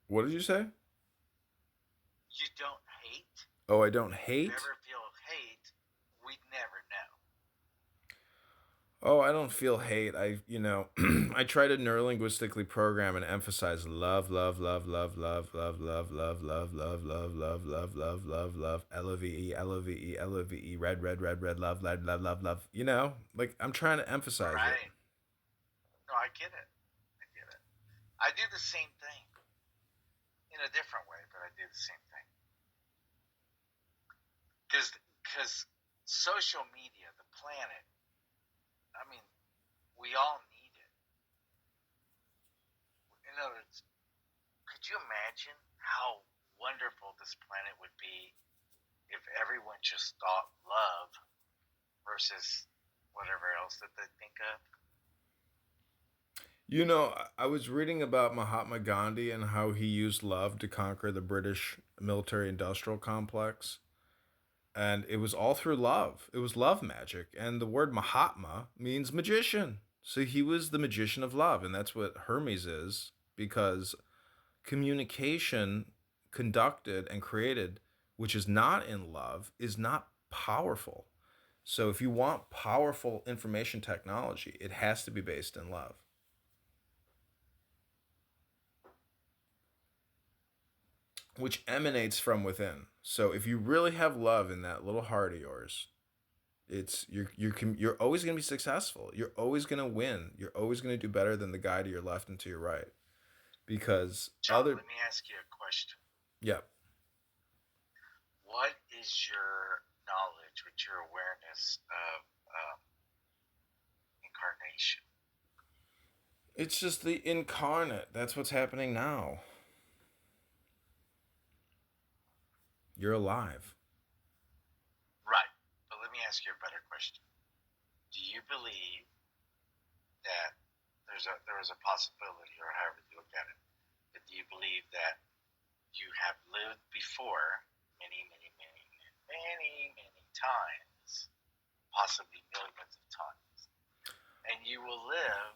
What did you say? You don't hate? Oh, I don't If you hate? ever feel hate, we'd never know. Oh, I don't feel hate. I try to neurolinguistically program and emphasize love, love, love, love, love, love, love, love, love, love, love, love, love, love, love, love, LOVE, LOVE, LOVE, red, red, red, red, love, love, love, love, love. Like I'm trying to emphasize it. Right. No, I get it. I get it. I do the same thing in a different way, but I do the same thing. Because social media, the planet, I mean, we all need it. In other words, could you imagine how wonderful this planet would be if everyone just thought love versus whatever else that they think of? I was reading about Mahatma Gandhi and how he used love to conquer the British military industrial complex. And it was all through love. It was love magic. And the word Mahatma means magician. So he was the magician of love. And that's what Hermes is, because communication conducted and created, which is not in love, is not powerful. So if you want powerful information technology, it has to be based in love, which emanates from within. So if you really have love in that little heart of yours, you're always going to be successful. You're always going to win. You're always going to do better than the guy to your left and to your right, because John, other let me ask you a question. yeah. What is your knowledge, with your awareness of incarnation? It's just the incarnate. That's what's happening now. You're alive. Right. But let me ask you a better question. Do you believe that there is a possibility, or however you look at it, but do you believe that you have lived before many, many, many, many, many times, possibly millions of times, and you will live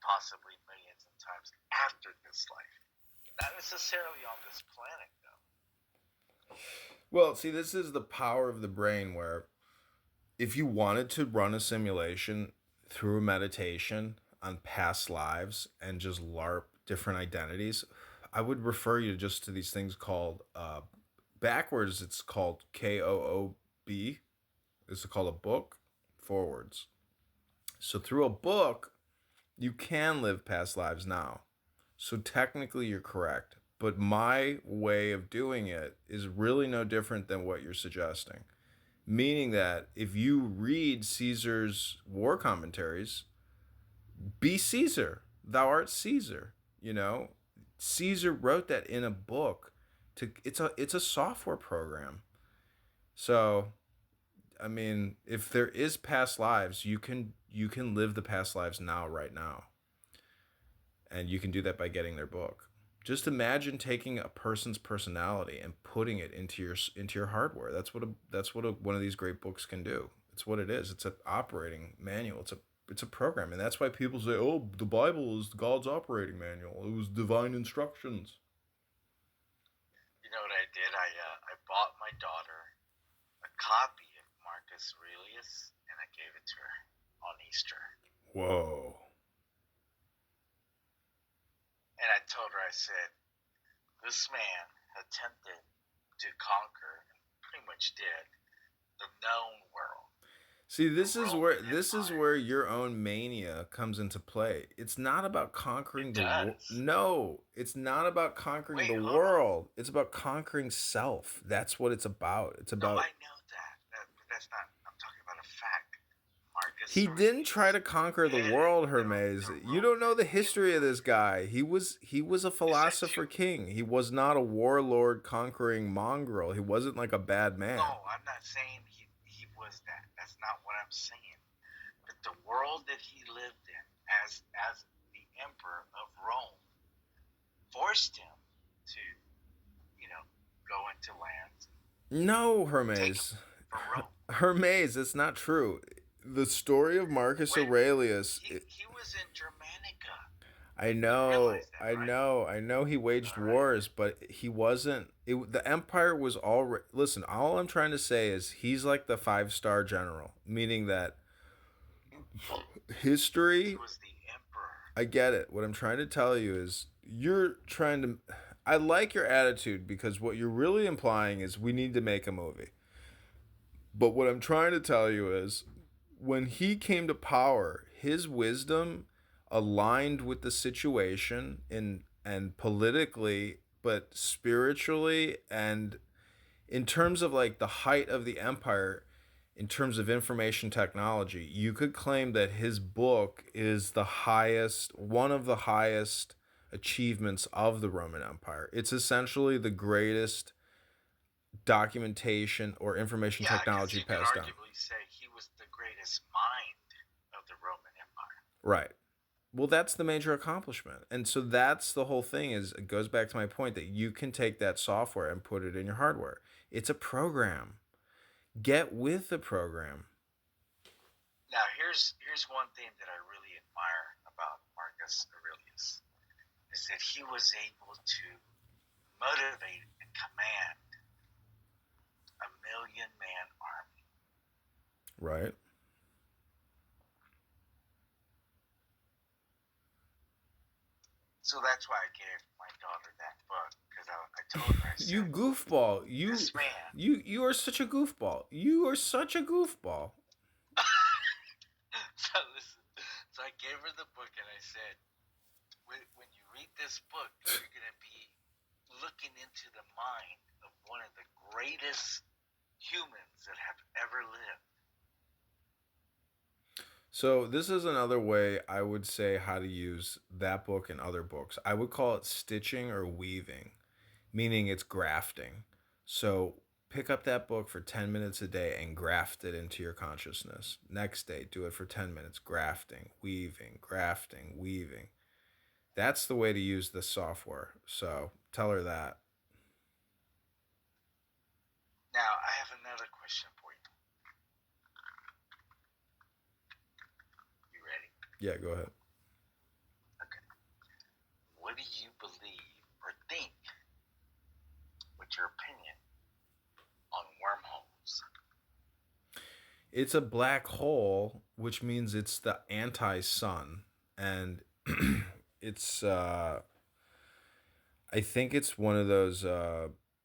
possibly millions of times after this life? Not necessarily on this planet, though. Well, see, this is the power of the brain where if you wanted to run a simulation through a meditation on past lives and just LARP different identities, I would refer you just to these things called backwards. It's called KOOB. It's called a book. Forwards. So through a book, you can live past lives now. So technically, you're correct. But my way of doing it is really no different than what you're suggesting. Meaning that if you read Caesar's war commentaries, be Caesar. Thou art Caesar. Caesar wrote that in a book. It's a software program. So I mean, if there is past lives, you can live the past lives now, right now, and you can do that by getting their book. Just imagine taking a person's personality and putting it into your hardware. That's what one of these great books can do. It's what it is. It's an operating manual. It's a program, and that's why people say, "Oh, the Bible is God's operating manual. It was divine instructions." You know what I did? I bought my daughter a copy of Marcus Aurelius, and I gave it to her on Easter. Whoa. And I told her, I said, this man attempted to conquer, and pretty much did, the known world, See, the this is where Roman this is Empire. where your own mania comes into play. It's not about It conquering the does. no, it's not about conquering the Wait, hold on. world. It's about conquering self. That's what it's about. It's No, about I know but that's not, I'm talking about a fact. Marcus he didn't try Aurelius to conquer the headed world, Hermes. the You don't know Roman the history of this Empire. guy. He was a Is that philosopher true? king. He was not a warlord conquering mongrel. He wasn't like a bad man. No, I'm not saying he was that. That's not what I'm saying. But the world that he lived in as the emperor of Rome forced him to, you know, go into lands, No, take them Hermes. for Rome. Hermes, it's not true. The story of Marcus Wait a minute. Aurelius. He was in Germanica. I You know, realize that, I right? know, I know he waged All right. wars, but he wasn't. The empire was already. Listen, all I'm trying to say is he's like the five-star general, meaning that He history. was the emperor. I get it. What I'm trying to tell you is you're trying to. I like your attitude because what you're really implying is we need to make a movie. But what I'm trying to tell you is when he came to power, his wisdom aligned with the situation in and politically, but spiritually and in terms of like the height of the empire, in terms of information technology, you could claim that his book is the highest, one of the highest achievements of the Roman Empire. It's essentially the greatest documentation or information Yeah, because technology you could passed down. arguably say he was the greatest mind of the Roman Empire. Right. Well, that's the major accomplishment. And so that's the whole thing is it goes back to my point that you can take that software and put it in your hardware. It's a program. Get with the program. Now, here's one thing that I really admire about Marcus Aurelius is that he was able to motivate and command a 1,000,000-man army. Right. So that's why I gave my daughter that book because I told her, I You said, goofball. this man. You are such a goofball. You are such a goofball. So listen, so I gave her the book and I said, when you read this book, you're going to be looking into the mind of one of the greatest humans that have ever lived. So this is another way I would say how to use that book and other books. I would call it stitching or weaving, meaning it's grafting. So pick up that book for 10 minutes a day and graft it into your consciousness. Next day, do it for 10 minutes, grafting, weaving, grafting, weaving. That's the way to use this software. So tell her that. Now, I have another question for you. You ready? Yeah, go ahead. Okay. What do you believe or think? What's your opinion on wormholes? It's a black hole, which means it's the anti sun. And it's I think it's one of those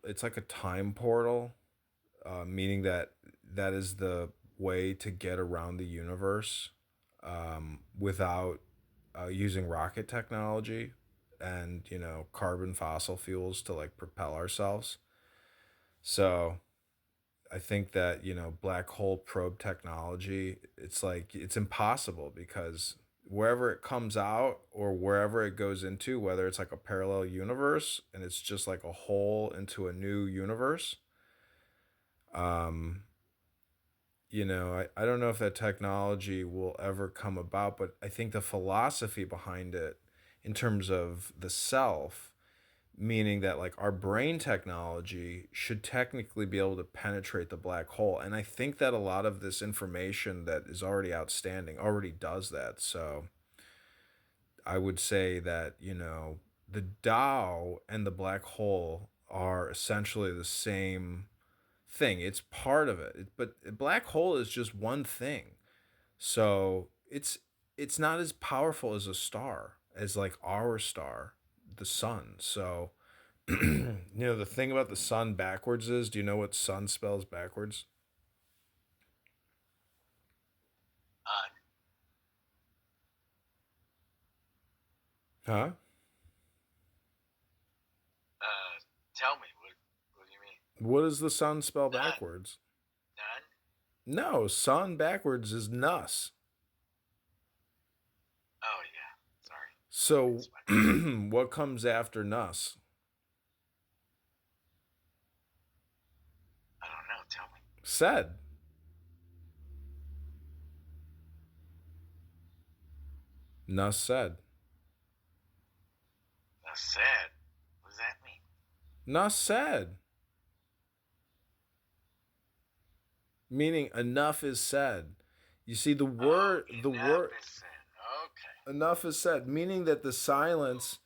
it's like a time portal, meaning that that is the way to get around the universe without using rocket technology and carbon fossil fuels to like propel ourselves. So I think that black hole probe technology, it's like it's impossible because wherever it comes out or wherever it goes into, whether it's like a parallel universe and it's just like a hole into a new universe, um, I don't know if that technology will ever come about, but I think the philosophy behind it in terms of the self, meaning that like our brain technology should technically be able to penetrate the black hole. And I think that a lot of this information that is already outstanding already does that. So I would say that, the Tao and the black hole are essentially the same thing. It's part of it. But a black hole is just one thing. So it's not as powerful as a star, as like our star, the sun. So the thing about the sun backwards is, do you know what sun spells backwards? Uh, Huh? uh, tell me, what do you mean? What does the sun spell None. backwards? None? No, sun backwards is nus. Oh, yeah. Sorry. So It's my bad. what comes after nus? I don't know. Tell me. Said. Nus said. Said. What does that mean? Nus said. Meaning enough is said. You see the Oh, word the enough word is said. Okay. enough is said, meaning that the silence